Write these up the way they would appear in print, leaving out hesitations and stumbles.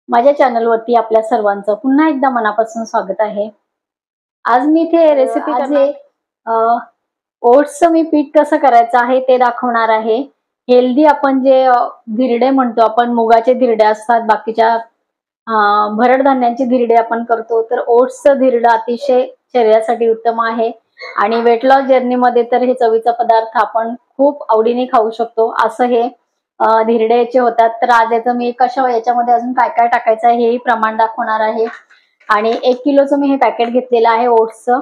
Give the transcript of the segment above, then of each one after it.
माझ्या चॅनलवरती आपल्या सर्वांचं पुन्हा एकदा मनापासून स्वागत आहे। आज मी इथे रेसिपी ओट्सचं मी पीठ कसं करायचं आहे ते दाखवणार आहे। हेल्दी आपण जे धिरडे म्हणतो, आपण मुगाचे धिरडे असतात, बाकीच्या भरड धान्यांचे धिरडे आपण करतो, तर ओट्सचं धिरडं अतिशय शरीरासाठी उत्तम आहे आणि वेट लॉस जर्नीमध्ये तर हे चवीचा पदार्थ आपण खूप आवडीने खाऊ शकतो। असं हे धिरड्याचे होतात। तर आज याचं मी याच्यामध्ये अजून काय काय टाकायचं आहे हेही प्रमाण दाखवणार आहे। आणि 1 किलोचं मी हे पॅकेट घेतलेलं आहे ओट्सचं।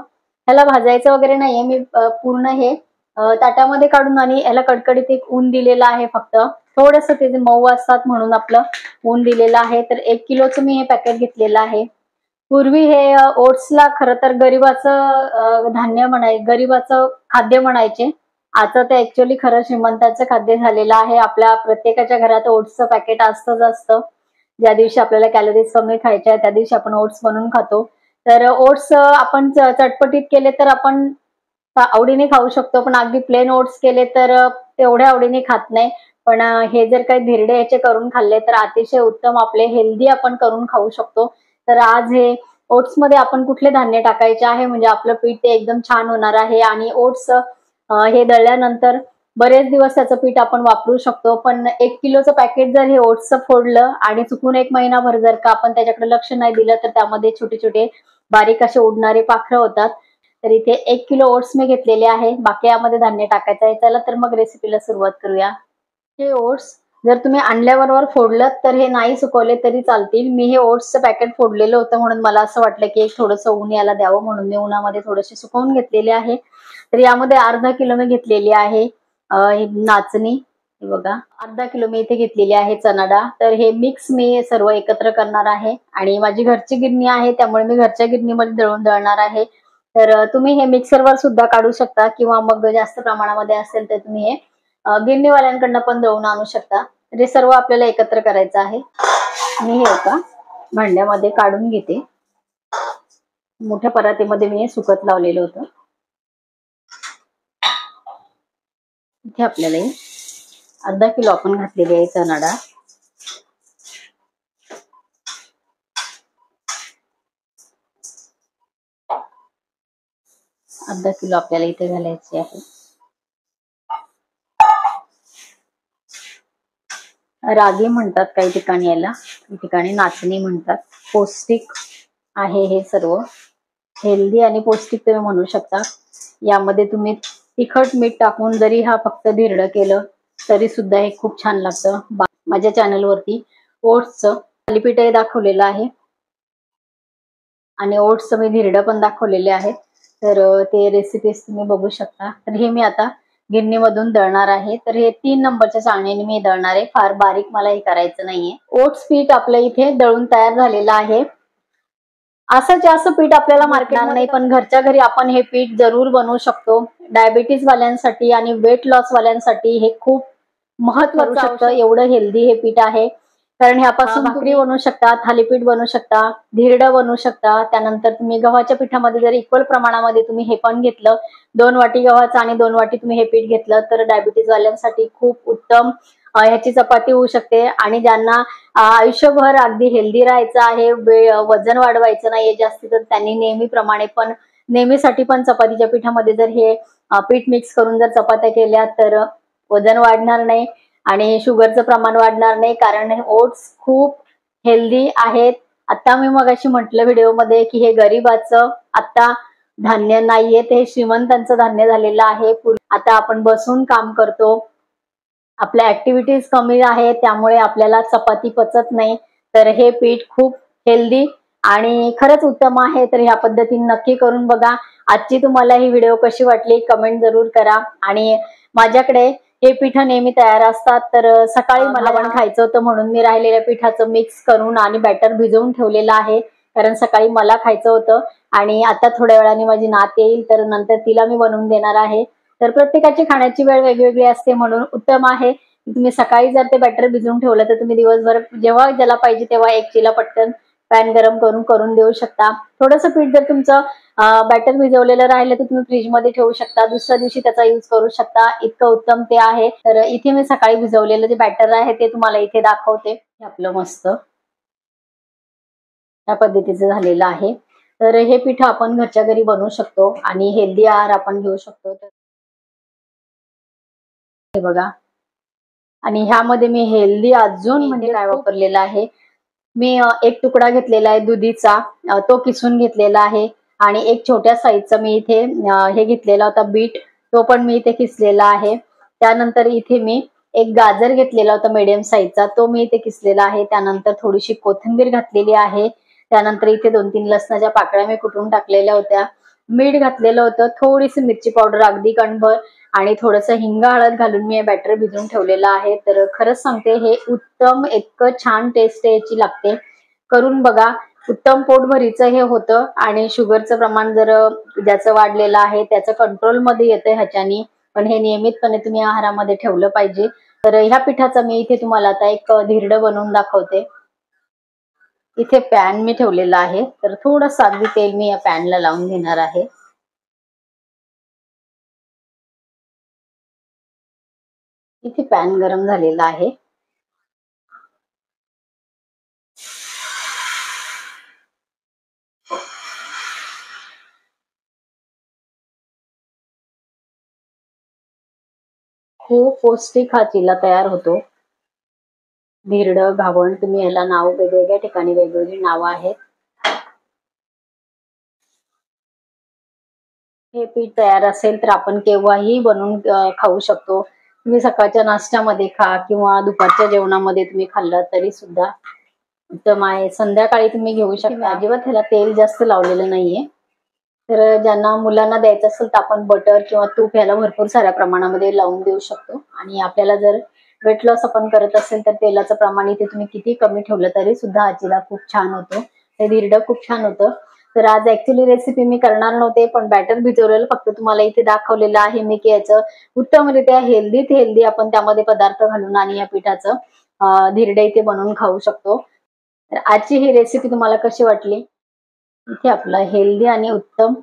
ह्याला भाजायचं वगैरे नाहीये, मी पूर्ण हे ताटामध्ये काढून आणि याला कडकडीत एक ऊन दिलेलं आहे। फक्त थोडंसं ते मऊ असतात म्हणून आपलं ऊन दिलेलं आहे। तर 1 किलोचं मी हे पॅकेट घेतलेलं आहे। पूर्वी हे ओट्सला खरं तर गरीबाचं गरीबाचं खाद्य म्हणायचे। आता ते ऍक्च्युअली खरं श्रीमंतांचं खाद्य झालेलं आहे। आपल्या प्रत्येकाच्या घरात ओट्सचं पॅकेट असतं। ज्या दिवशी आपल्याला कॅलरीज कमी खायच्या त्या दिवशी आपण ओट्स बनवून खातो। तर ओट्स आपण चटपटीत केले तर आपण आवडीने खाऊ शकतो, पण अगदी प्लेन ओट्स केले तर तेवढ्या आवडीने खात नाही। पण हे जर काही धिरडे याचे करून खाल्ले तर अतिशय उत्तम, आपले हेल्दी आपण करून खाऊ शकतो। तर आज हे ओट्स मध्ये आपण कुठले धान्य टाकायचे आहे म्हणजे आपलं पीठ ते एकदम छान होणार आहे। आणि ओट्स हे दळल्यानंतर बरेच दिवस त्याचं पीठ आपण वापरू शकतो। पण 1 किलोचं पॅकेट जर हे ओट्सचं फोडलं आणि चुकून 1 महिनाभर जर का आपण त्याच्याकडे लक्ष नाही दिलं तर त्यामध्ये छोटे छोटे बारीक असे उडणारे पाखरं होतात। तर इथे 1 किलो ओट्स मी घेतलेले आहे, बाकी यामध्ये धान्य टाकायचं आहे। चला तर मग रेसिपीला सुरुवात करूया। हे ओट्स जर तुम्ही आणल्याबरोबर फोडलं तर हे नाही सुकवले तरी चालतील। मी हे ओट्सचं पॅकेट फोडलेलं होतं म्हणून मला असं वाटलं की थोडंसं ऊन याला द्यावं, म्हणून मी उन्हामध्ये थोडेसे सुकवून घेतलेले आहे। तर यामध्ये अर्धा किलो मी घेतलेली आहे नाचणी, हे बघा अर्धा किलो मी इथे घेतलेली आहे चणा डाळ। तर हे मिक्स मी सर्व एकत्र करणार आहे आणि माझी घरची गिरणी आहे त्यामुळे मी घरच्या गिरणीमध्ये दळणार आहे। तर तुम्ही हे मिक्सरवर सुद्धा काढू शकता किंवा मग जास्त प्रमाणामध्ये असेल तर तुम्ही हे गिरणीवाल्यांकडनं पण दळून आणू शकता। तर हे सर्व आपल्याला एकत्र करायचं आहे। मी हे एका भांड्यामध्ये काढून घेते। मोठ्या परातीमध्ये मी हे सुकत लावलेलं होतं। इथे आपल्याला अर्धा किलो आपण घातलेली आहे चणा डाळ। अर्धा किलो आपल्याला इथे घालायची आहे। रागी म्हणतात काही ठिकाणी याला, काही ठिकाणी नाचणी म्हणतात। पौष्टिक आहे हे सर्व, हेल्दी आणि पौष्टिक तुम्ही म्हणू शकता। यामध्ये तुम्ही तिखट मीठ टाकून जरी हा फक्त धिरडं केलं तरी सुद्धा हे खूप छान लागतं। माझ्या चॅनलवरती ओट्सचं थालीपीठही दाखवलेलं आहे आणि ओट्सचं मी धिरडं पण दाखवलेले आहे। तर ते रेसिपीज तुम्ही बघू शकता। तर हे मी आता गिरणीमधून दळणार आहे। तर हे 3 नंबरच्या चाळणीने मी दळणार आहे, फार बारीक मला हे करायचं नाहीये। ओट्स पीठ आपलं इथे दळून तयार झालेलं आहे। असं जास्त पीठ आपल्याला मार्केटमध्ये नाही, पण घरच्या घरी आपण हे पीठ जरूर बनवू शकतो। डायबिटीज वाल्यांसाठी आणि वेट लॉस वाल्यांसाठी हे खूप महत्त्वाचं असतं, एवढं हेल्दी हे पीठ आहे। कारण ह्यापासून भाकरी बनवू शकता, थालीपीठ बनवू शकता, धिरडं बनवू शकता। त्यानंतर तुम्ही गव्हाच्या पिठामध्ये जर इक्वल प्रमाणामध्ये तुम्ही हे पण घेतलं, 2 वाटी गव्हाचं आणि 2 वाटी तुम्ही हे पीठ घेतलं तर डायबिटीज वाल्यांसाठी खूप उत्तम ह्याची चपाती होऊ शकते। आणि ज्यांना आयुष्यभर अगदी हेल्दी राहायचं आहे, वजन वाढवायचं नाहीये जास्त, तर त्यांनी नेहमीसाठी पण चपातीच्या पिठामध्ये जर हे पीठ मिक्स करून जर चपात्या केल्या तर वजन वाढणार नाही आणि शुगरचं प्रमाण वाढणार नाही, कारण हे ओट्स खूप हेल्दी आहेत। आता मी मगाशी म्हटलं व्हिडिओमध्ये की हे गरीबाचं आता धान्य नाहीये, ते श्रीमंतांचं धान्य झालेलं आहे। आता आपण बसून काम करतो, आपल्या ऍक्टिव्हिटीज कमी आहेत, त्यामुळे आपल्याला चपाती पचत नाही। तर हे पीठ खूप हेल्दी आणि खरंच उत्तम आहे। तर ह्या पद्धतीने नक्की करून बघा। आजची तुम्हाला ही व्हिडिओ कशी वाटली कमेंट जरूर करा। आणि माझ्याकडे हे पीठ नेहमी तयार असतात, तर सकाळी मला पण खायचं होतं म्हणून मी राहिलेल्या पिठाचं मिक्स करून आणि बॅटर भिजवून ठेवलेलं आहे, कारण सकाळी मला खायचं होतं। आणि आता थोड्या वेळाने माझी नात येईल तर नंतर तिला मी बनवून देणार आहे। तर प्रत्येकाची खाण्याची वेळ वेगवेगळी असते, म्हणून उत्तम आहे तुम्ही सकाळी जर ते बॅटर भिजवून ठेवलं तर तुम्ही दिवसभर जेव्हा ज्याला पाहिजे तेव्हा एक चिला पटकन पॅन गरम करून देऊ शकता। थोडंसं पीठ जर तुमचं बॅटर भिजवलेलं राहिलं तर तुम्ही फ्रीजमध्ये ठेवू शकता, दुसऱ्या दिवशी त्याचा यूज करू शकता, इतकं उत्तम ते आहे। तर इथे मी सकाळी भिजवलेलं जे बॅटर आहे ते तुम्हाला इथे दाखवते। आपलं मस्त या पद्धतीचं झालेलं आहे. तर हे पीठ आपण घरच्या घरी बनवू शकतो आणि हेल्दी आहार आपण घेऊ शकतो. तर हे बघा, आणि ह्यामध्ये मी हेल्दी अजून म्हणजे काय वापरलेलं आहे, मी एक तुकडा घेतलेला आहे दुधीचा, तो किसून घेतलेला आहे. आणि एक छोट्या साईजचा मी इथे हे घेतलेला होता बीट, तो पण मी इथे किसलेला आहे. त्यानंतर इथे मी एक गाजर घेतलेला होता मीडियम साईजचा, तो मी इथे किसलेला आहे. त्यानंतर थोडीशी कोथिंबीर घातलेली आहे. त्यानंतर इथे 2-3 लसणाच्या पाकळ्या मी कुटून टाकलेल्या होत्या. मीठ घातलेलं होतं, थोडीशी मिरची पावडर अगदी कणभर आणि थोडंसं हिंग हळद घालून मी हे बॅटर भिजवून ठेवलेलं आहे. तर खरंच सांगते, हे उत्तम इतकं छान टेस्ट याची लागते, करून बघा. उत्तम पोटभरीचं हे होतं आणि शुगरचं प्रमाण जर ज्याचं वाढलेलं आहे त्याचं कंट्रोलमध्ये येतं ह्याच्यानी. पण हे नियमितपणे तुम्ही आहारामध्ये ठेवलं पाहिजे. तर ह्या पिठाचा मी इथे तुम्हाला आता एक धिरडं बनवून दाखवते. इथे पॅन मी ठेवलेला आहे, तर थोडंसं अगदी तेल मी या पॅनला लावून घेणार आहे. इथे पॅन गरम झालेला आहे. खूप पौष्टिक हा चिला तयार होतो. धिरडं, घावण, तुम्ही याला नाव वेगवेगळ्या ठिकाणी वेगवेगळी नावं आहेत. हे पीठ तयार असेल तर आपण केव्हाही बनवून खाऊ शकतो. तुम्ही सकाळच्या नाश्त्यामध्ये खा किंवा दुपारच्या जेवणामध्ये तुम्ही खाल्लं तरी सुद्धा उत्तम आहे. संध्याकाळी तुम्ही घेऊ शकता. अजिबात ह्याला तेल जास्त लावलेलं नाहीये. तर ज्यांना मुलांना द्यायचं असेल तर आपण बटर किंवा तूप ह्याला भरपूर साऱ्या प्रमाणामध्ये लावून देऊ शकतो. आणि आपल्याला जर वेट लॉस आपण करत असेल तर तेलाचं प्रमाण इथे तुम्ही किती कमी ठेवलं तरी सुद्धा आजीला खूप छान होतं. हे धिरडं खूप छान होतं. तर आज ऍक्च्युली रेसिपी मी करणार नव्हते, पण बॅटर भिजवलेलं फक्त तुम्हाला इथे दाखवलेलं आहे मी की याचं उत्तमरित्या हेल्दी आपण त्यामध्ये पदार्थ घालून आणि या पिठाचं धिरडे इथे बनवून खाऊ शकतो. तर आजची ही रेसिपी तुम्हाला कशी वाटली? इथे आपला हेल्दी आणि उत्तम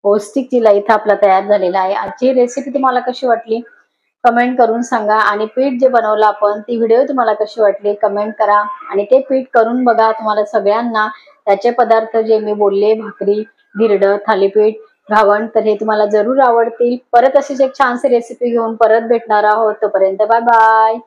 पौष्टिक चिला इथं आपला तयार झालेला आहे. आजची रेसिपी तुम्हाला कशी वाटली कमेंट करून सांगा. आणि पीठ जे बनवलं आपण ती व्हिडिओ तुम्हाला कशी वाटली कमेंट करा. आणि ते पीठ करून बघा. तुम्हाला सगळ्यांना त्याचे पदार्थ जे मी बोलले, भाकरी, धिरडं, थालीपीठ, घावण, तर हे तुम्हाला जरूर आवडतील. परत अशीच एक छानशी रेसिपी घेऊन परत भेटणार आहोत. तोपर्यंत बाय बाय.